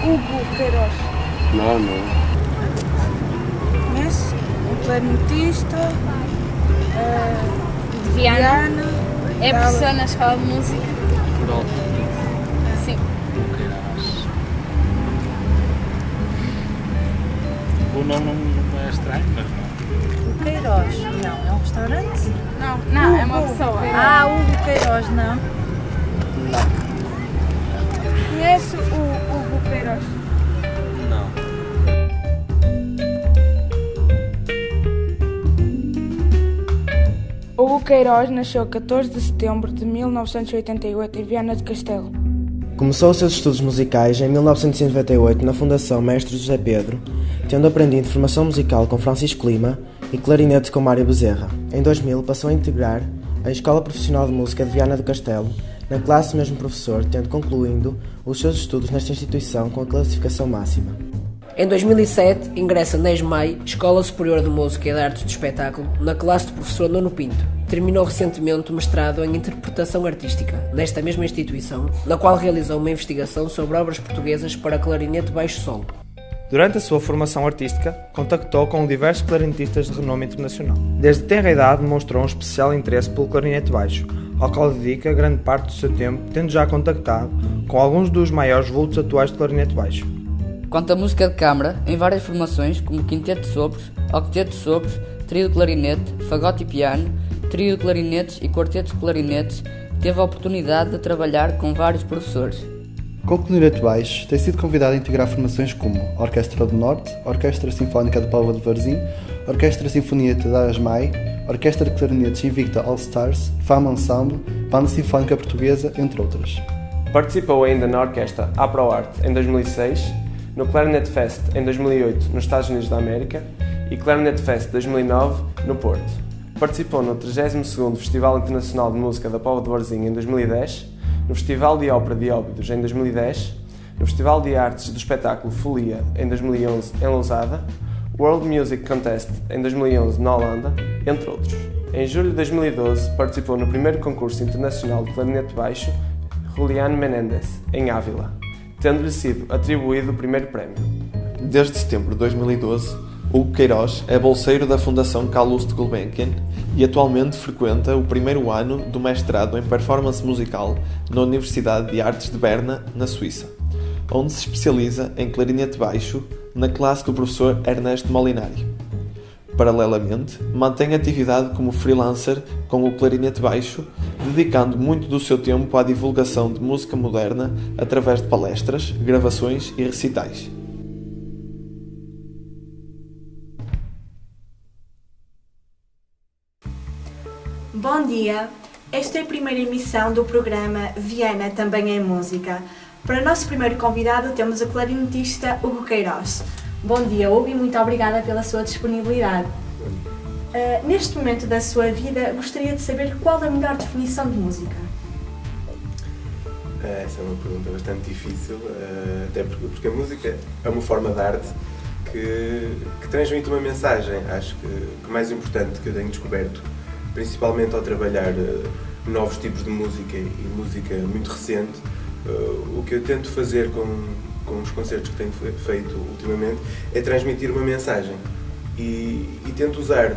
Hugo Queiroz. Não, não. Conhece? Um clarinetista. De Viana. É Dava- professor na escola de música. Coral. Sim. O nome não é estranho, mas não. O Queiroz. Não, é um restaurante? Não, é uma Hugo. pessoa. Hugo Queiroz, não. Não. Conhece o Hugo Queiroz? Não. Hugo Queiroz nasceu a 14 de setembro de 1988 em Viana do Castelo. Começou os seus estudos musicais em 1998 na Fundação Mestre José Pedro, tendo aprendido formação musical com Francisco Lima e clarinete com Mário Bezerra. Em 2000 passou a integrar a Escola Profissional de Música de Viana do Castelo, na classe do mesmo professor, tendo concluindo os seus estudos nesta instituição com a classificação máxima. Em 2007, ingressa na ESMAI, Escola Superior de Música e de Artes do Espetáculo, na classe do professor Nuno Pinto. Terminou recentemente o mestrado em Interpretação Artística, nesta mesma instituição, na qual realizou uma investigação sobre obras portuguesas para clarinete baixo solo. Durante a sua formação artística, contactou com diversos clarinetistas de renome internacional. Desde tenra idade demonstrou um especial interesse pelo clarinete baixo, ao qual dedica grande parte do seu tempo, tendo já contactado com alguns dos maiores vultos atuais de clarinete baixo. Quanto à música de câmara, em várias formações, como quinteto de sopros, octeto de sopros, trio de clarinete, fagote e piano, trio de clarinetes e quarteto de clarinetes, teve a oportunidade de trabalhar com vários professores. Com o clarinete baixo, tem sido convidado a integrar formações como a Orquestra do Norte, a Orquestra Sinfónica de Póvoa de Varzim, a Orquestra Sinfonieta da ASMAI, a Orquestra de Clarinetes Invicta All Stars, Fama Ensemble, Banda Sinfónica Portuguesa, entre outras. Participou ainda na Orquestra AproArt em 2006, no Clarinet Fest em 2008 nos Estados Unidos da América e Clarinet Fest 2009 no Porto. Participou no 32º Festival Internacional de Música da Póvoa de Varzim em 2010, no Festival de Ópera de Óbidos em 2010, no Festival de Artes do Espetáculo Folia em 2011 em Lousada, World Music Contest em 2011 na Holanda, entre outros. Em julho de 2012 participou no primeiro concurso internacional de clarinete baixo Julián Menéndez, em Ávila, tendo-lhe sido atribuído o primeiro prémio. Desde setembro de 2012, Hugo Queiroz é bolseiro da Fundação Calouste Gulbenkian e atualmente frequenta o primeiro ano do mestrado em Performance Musical na Universidade de Artes de Berna, na Suíça, onde se especializa em clarinete baixo na classe do professor Ernesto Molinari. Paralelamente, mantém atividade como freelancer com o clarinete baixo, dedicando muito do seu tempo à divulgação de música moderna através de palestras, gravações e recitais. Bom dia! Esta é a primeira emissão do programa Viana Também em Música. Para o nosso primeiro convidado temos o clarinetista Hugo Queiroz. Bom dia, Hugo, e muito obrigada pela sua disponibilidade. Neste momento da sua vida, gostaria de saber qual a melhor definição de música? Essa é uma pergunta bastante difícil, até porque a música é uma forma de arte que transmite uma mensagem. Acho que o mais importante que eu tenho descoberto, principalmente ao trabalhar novos tipos de música e música muito recente, o que eu tento fazer com os concertos que tenho feito ultimamente é transmitir uma mensagem e tento usar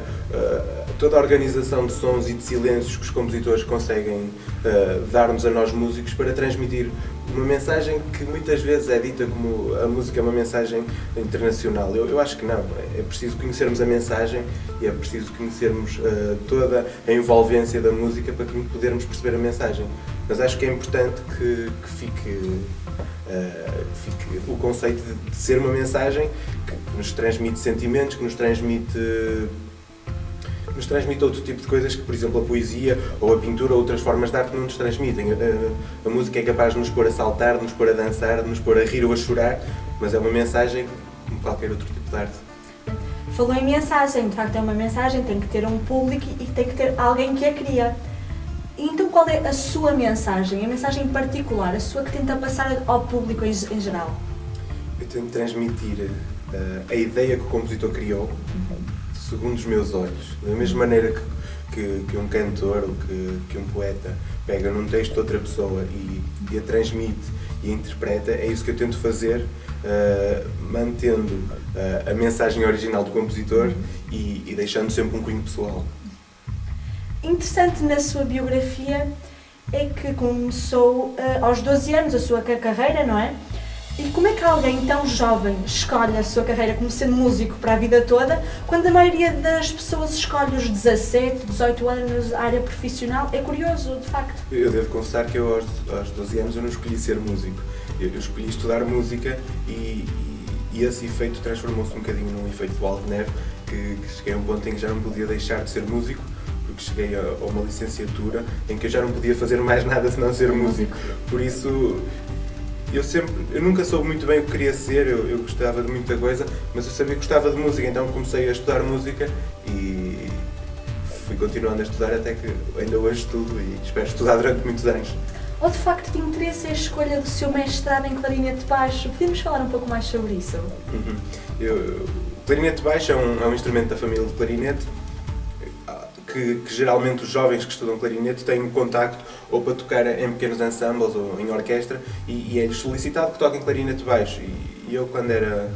toda a organização de sons e de silêncios que os compositores conseguem dar-nos a nós músicos para transmitir uma mensagem que muitas vezes é dita como a música é uma mensagem internacional. Eu acho que não, é preciso conhecermos a mensagem e é preciso conhecermos toda a envolvência da música para podermos perceber a mensagem. Mas acho que é importante que fique o conceito de ser uma mensagem que nos transmite sentimentos, que nos transmite outro tipo de coisas que, por exemplo, a poesia ou a pintura ou outras formas de arte não nos transmitem. A música é capaz de nos pôr a saltar, de nos pôr a dançar, de nos pôr a rir ou a chorar, mas é uma mensagem como qualquer outro tipo de arte. Falou em mensagem, de facto é uma mensagem, tem que ter um público e tem que ter alguém que a cria. Então qual é a sua mensagem, a mensagem particular, a sua que tenta passar ao público em geral? Eu tento transmitir a ideia que o compositor criou, segundo os meus olhos. Da mesma maneira que um cantor ou que um poeta pega num texto de outra pessoa e a transmite e a interpreta, é isso que eu tento fazer, mantendo a mensagem original do compositor e deixando sempre um cunho pessoal. Interessante na sua biografia é que começou aos 12 anos a sua carreira, não é? E como é que alguém tão jovem escolhe a sua carreira como sendo músico para a vida toda, quando a maioria das pessoas escolhe os 17, 18 anos, a área profissional? É curioso, de facto. Eu devo confessar que eu aos 12 anos eu não escolhi ser músico. Eu escolhi estudar música e esse efeito transformou-se um bocadinho num efeito de bola de neve, que cheguei a um ponto em que já não podia deixar de ser músico, porque cheguei a uma licenciatura em que eu já não podia fazer mais nada senão ser músico. Por isso, eu nunca soube muito bem o que queria ser, eu gostava de muita coisa, mas eu sabia que gostava de música, então comecei a estudar música e fui continuando a estudar até que ainda hoje estudo e espero estudar durante muitos anos. Ou de facto de interesse a escolha do seu mestrado em clarinete baixo? Podemos falar um pouco mais sobre isso? O clarinete baixo é um instrumento da família de clarinete que geralmente os jovens que estudam clarinete têm um contacto ou para tocar em pequenos ensembles ou em orquestra e é-lhes solicitado que toquem clarinete baixo. E eu, quando era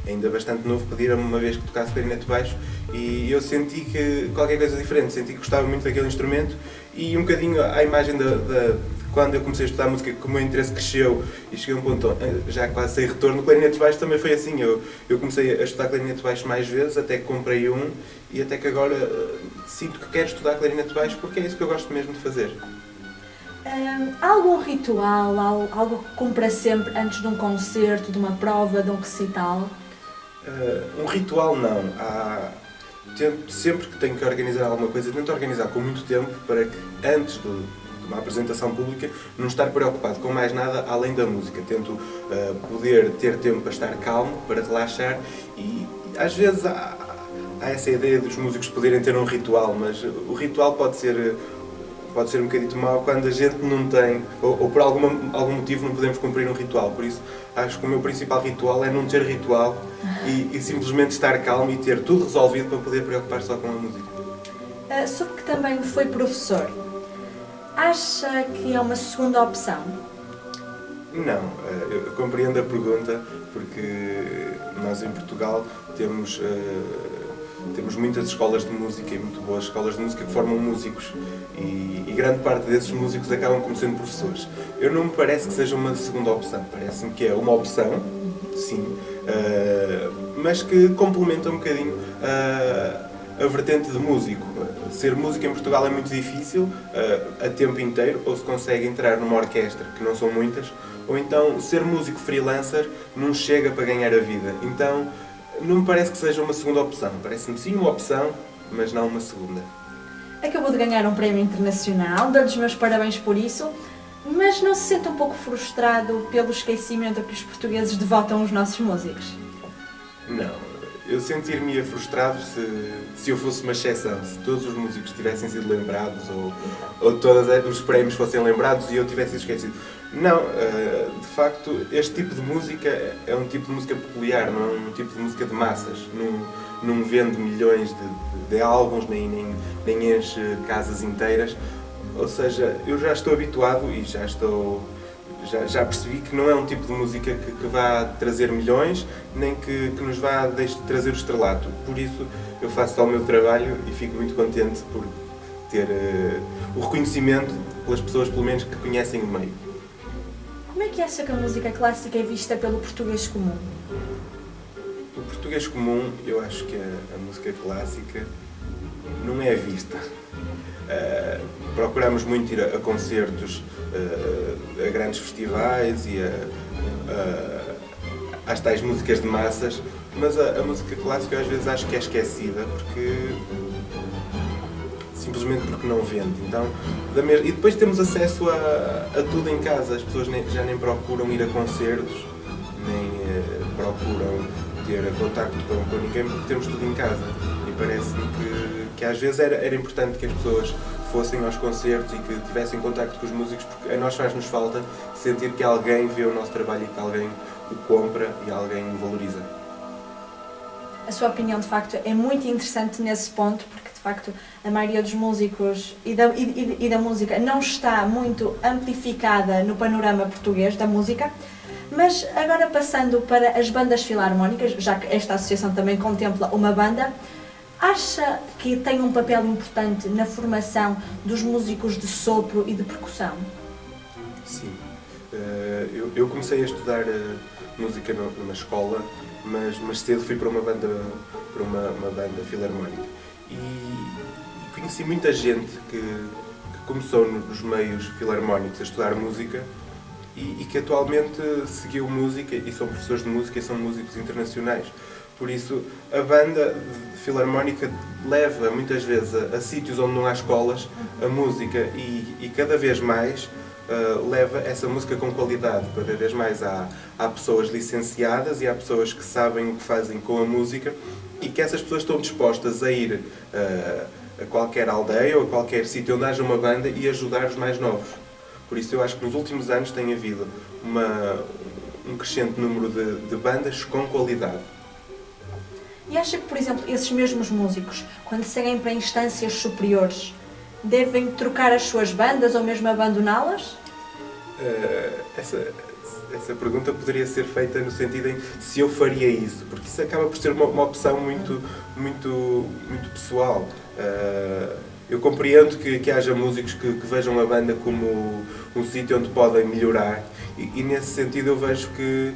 ainda bastante novo, pediram-me uma vez que tocasse clarinete baixo e eu senti que qualquer coisa diferente, senti que gostava muito daquele instrumento e um bocadinho à imagem quando eu comecei a estudar música, que o meu interesse cresceu e cheguei a um ponto já quase sem retorno. O clarinete baixo também foi assim, eu comecei a estudar clarinete baixo mais vezes, até que comprei um e até que agora sinto que quero estudar clarinete baixo porque é isso que eu gosto mesmo de fazer. Há algum ritual, algo que cumpra sempre antes de um concerto, de uma prova, de um recital? Um ritual não. Sempre que tenho que organizar alguma coisa, tento organizar com muito tempo para que antes de uma apresentação pública não estar preocupado com mais nada além da música. Tento poder ter tempo para estar calmo, para relaxar e às vezes há essa ideia dos músicos poderem ter um ritual, mas o ritual pode ser um bocadinho mau quando a gente não tem, ou por algum motivo não podemos cumprir um ritual. Por isso, acho que o meu principal ritual é não ter ritual e simplesmente estar calmo e ter tudo resolvido para poder preocupar só com a música. Soube que também foi professor. Acha que é uma segunda opção? Não, eu compreendo a pergunta porque nós em Portugal temos muitas escolas de música e muito boas escolas de música que formam músicos e grande parte desses músicos acabam como sendo professores. Eu não me parece que seja uma segunda opção, parece-me que é uma opção, sim, mas que complementa um bocadinho a vertente de músico. Ser músico em Portugal é muito difícil a tempo inteiro, ou se consegue entrar numa orquestra, que não são muitas, ou então ser músico freelancer não chega para ganhar a vida. Então não me parece que seja uma segunda opção, parece-me sim uma opção, mas não uma segunda. Acabou de ganhar um prémio internacional, dou-lhe os meus parabéns por isso, mas não se sente um pouco frustrado pelo esquecimento a que os portugueses devotam os nossos músicos? Não, eu sentir-me frustrado se eu fosse uma exceção, se todos os músicos tivessem sido lembrados ou todos os prémios fossem lembrados e eu tivesse sido esquecido. Não, de facto, este tipo de música é um tipo de música peculiar, não é um tipo de música de massas. Não vende milhões de álbuns, nem enche casas inteiras. Ou seja, eu já estou habituado e já percebi que não é um tipo de música que vá trazer milhões, nem que nos vá trazer o estrelato. Por isso, eu faço só o meu trabalho e fico muito contente por ter o reconhecimento pelas pessoas, pelo menos, que conhecem o meio. Como é que acha que a música clássica é vista pelo português comum? O português comum, eu acho que a música clássica não é vista. Procuramos muito ir a concertos, a grandes festivais e às tais músicas de massas, mas a música clássica eu às vezes acho que é esquecida simplesmente porque não vende. Então, e depois temos acesso a tudo em casa, as pessoas já nem procuram ir a concertos, nem procuram ter contacto com ninguém porque temos tudo em casa. E parece-me que às vezes era importante que as pessoas fossem aos concertos e que tivessem contacto com os músicos, porque a nós faz-nos falta sentir que alguém vê o nosso trabalho e que alguém o compra e alguém o valoriza. A sua opinião, de facto, é muito interessante nesse ponto, porque de facto a maioria dos músicos e da música não está muito amplificada no panorama português da música. Mas agora passando para as bandas filarmónicas, já que esta associação também contempla uma banda, acha que tem um papel importante na formação dos músicos de sopro e de percussão? Sim. Eu comecei a estudar música numa escola, mas cedo fui para uma banda filarmónica. E conheci muita gente que começou nos meios filarmónicos a estudar música e que atualmente seguiu música e são professores de música e são músicos internacionais. Por isso, a banda filarmónica leva muitas vezes a sítios onde não há escolas a música e cada vez mais leva essa música com qualidade. Cada vez mais há pessoas licenciadas e há pessoas que sabem o que fazem com a música e que essas pessoas estão dispostas a ir a qualquer aldeia ou a qualquer sítio onde haja uma banda e ajudar os mais novos. Por isso eu acho que nos últimos anos tem havido um crescente número de bandas com qualidade. E acha que, por exemplo, esses mesmos músicos, quando seguem para instâncias superiores, devem trocar as suas bandas ou mesmo abandoná-las? Essa pergunta poderia ser feita no sentido em se eu faria isso, porque isso acaba por ser uma opção muito pessoal. Eu compreendo que haja músicos que vejam a banda como um sítio onde podem melhorar e nesse sentido eu vejo que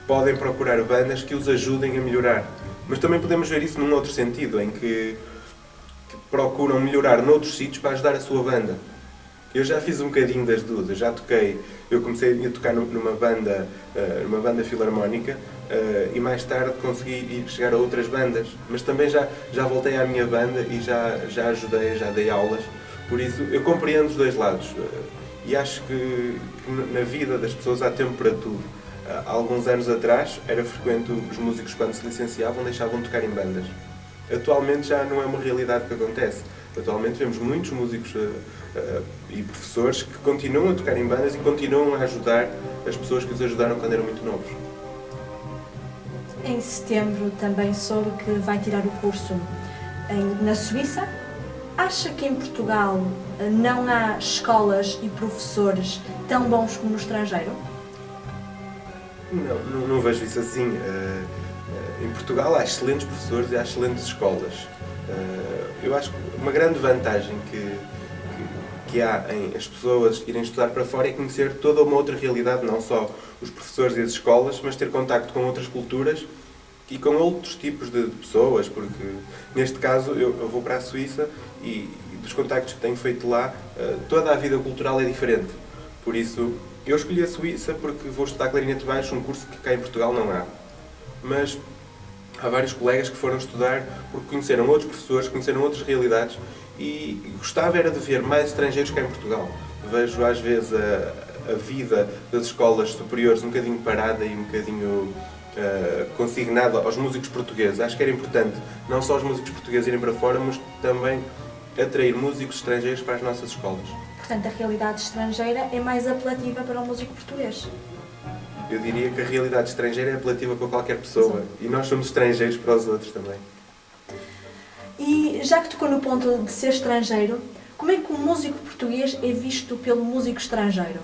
podem procurar bandas que os ajudem a melhorar. Mas também podemos ver isso num outro sentido, em que procuram melhorar noutros sítios para ajudar a sua banda. Eu já fiz um bocadinho das duas, eu comecei a tocar numa banda filarmónica e mais tarde consegui chegar a outras bandas, mas também já voltei à minha banda e já ajudei, já dei aulas, por isso eu compreendo os dois lados e acho que na vida das pessoas há tempo para tudo. Há alguns anos atrás era frequente os músicos quando se licenciavam deixavam de tocar em bandas. Atualmente já não é uma realidade que acontece. Atualmente vemos muitos músicos e professores que continuam a tocar em bandas e continuam a ajudar as pessoas que os ajudaram quando eram muito novos. Em setembro também soube que vai tirar o curso na Suíça. Acha que em Portugal não há escolas e professores tão bons como no estrangeiro? Não vejo isso assim. Em Portugal há excelentes professores e há excelentes escolas. Eu acho que uma grande vantagem que há em as pessoas irem estudar para fora é conhecer toda uma outra realidade, não só os professores e as escolas, mas ter contacto com outras culturas e com outros tipos de pessoas, porque neste caso eu vou para a Suíça e dos contactos que tenho feito lá, toda a vida cultural é diferente. Por isso, eu escolhi a Suíça porque vou estudar clarinete baixo, um curso que cá em Portugal não há. Mas há vários colegas que foram estudar porque conheceram outros professores, conheceram outras realidades e gostava era de ver mais estrangeiros cá em Portugal. Vejo às vezes a vida das escolas superiores um bocadinho parada e um bocadinho consignada aos músicos portugueses. Acho que era importante não só os músicos portugueses irem para fora, mas também atrair músicos estrangeiros para as nossas escolas. Portanto, a realidade estrangeira é mais apelativa para o músico português. Eu diria que a realidade estrangeira é apelativa para qualquer pessoa. E nós somos estrangeiros para os outros também. E já que tocou no ponto de ser estrangeiro, como é que o músico português é visto pelo músico estrangeiro?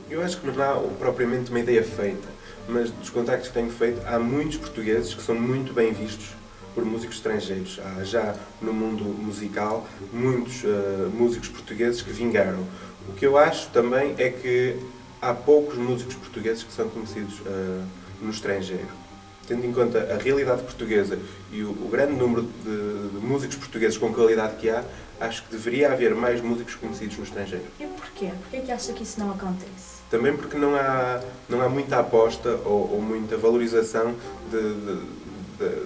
Eu acho que não há propriamente uma ideia feita, mas dos contactos que tenho feito, há muitos portugueses que são muito bem vistos por músicos estrangeiros. Há já no mundo musical muitos músicos portugueses que vingaram. O que eu acho também é que há poucos músicos portugueses que são conhecidos no estrangeiro. Tendo em conta a realidade portuguesa e o grande número de músicos portugueses com qualidade que há, acho que deveria haver mais músicos conhecidos no estrangeiro. E porquê? Porquê que acha que isso não acontece? Também porque não há muita aposta ou muita valorização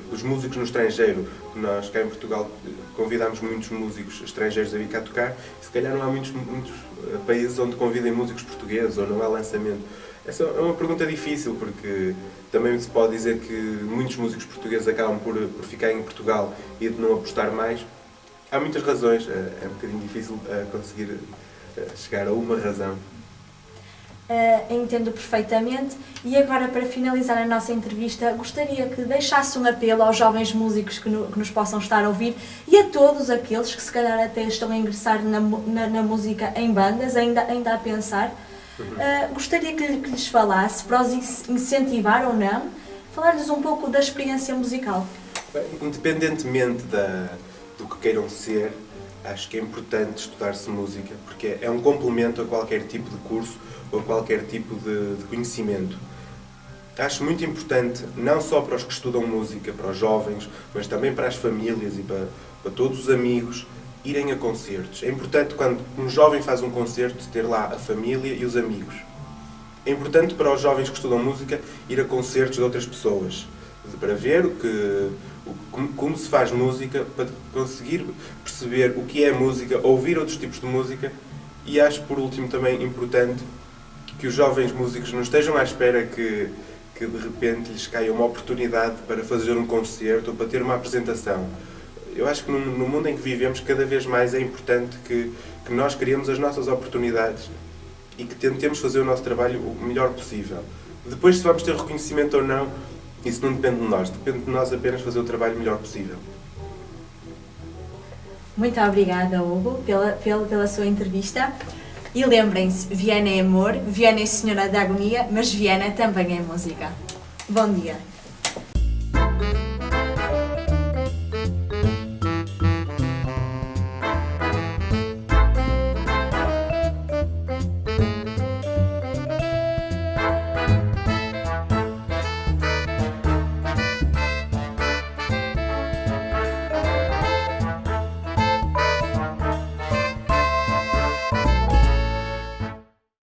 dos músicos no estrangeiro. Nós cá em Portugal convidamos muitos músicos estrangeiros a vir cá tocar e se calhar não há muitos países onde convidem músicos portugueses ou não há lançamento. Essa é uma pergunta difícil porque também se pode dizer que muitos músicos portugueses acabam por ficar em Portugal e de não apostar mais. Há muitas razões, é um bocadinho difícil conseguir chegar a uma razão. entendo perfeitamente. E agora, para finalizar a nossa entrevista, gostaria que deixasse um apelo aos jovens músicos que nos possam estar a ouvir e a todos aqueles que se calhar até estão a ingressar na música em bandas, ainda a pensar. Gostaria que lhes falasse, para os incentivar ou não, falar-lhes um pouco da experiência musical. Bem, independentemente do que queiram ser, acho que é importante estudar-se música, porque é um complemento a qualquer tipo de curso ou a qualquer tipo de conhecimento. Acho muito importante, não só para os que estudam música, para os jovens, mas também para as famílias e para todos os amigos, irem a concertos. É importante, quando um jovem faz um concerto, ter lá a família e os amigos. É importante para os jovens que estudam música ir a concertos de outras pessoas, para ver como se faz música, para conseguir perceber o que é música, ouvir outros tipos de música. E acho, por último, também importante que os jovens músicos não estejam à espera que de repente lhes caia uma oportunidade para fazer um concerto ou para ter uma apresentação. Eu acho que no mundo em que vivemos, cada vez mais é importante que nós criemos as nossas oportunidades e que tentemos fazer o nosso trabalho o melhor possível. Depois, se vamos ter reconhecimento ou não, isso não depende de nós. Depende de nós apenas fazer o trabalho o melhor possível. Muito obrigada, Hugo, pela sua entrevista. E lembrem-se, Viana é amor, Viana é senhora da agonia, mas Viana também é música. Bom dia.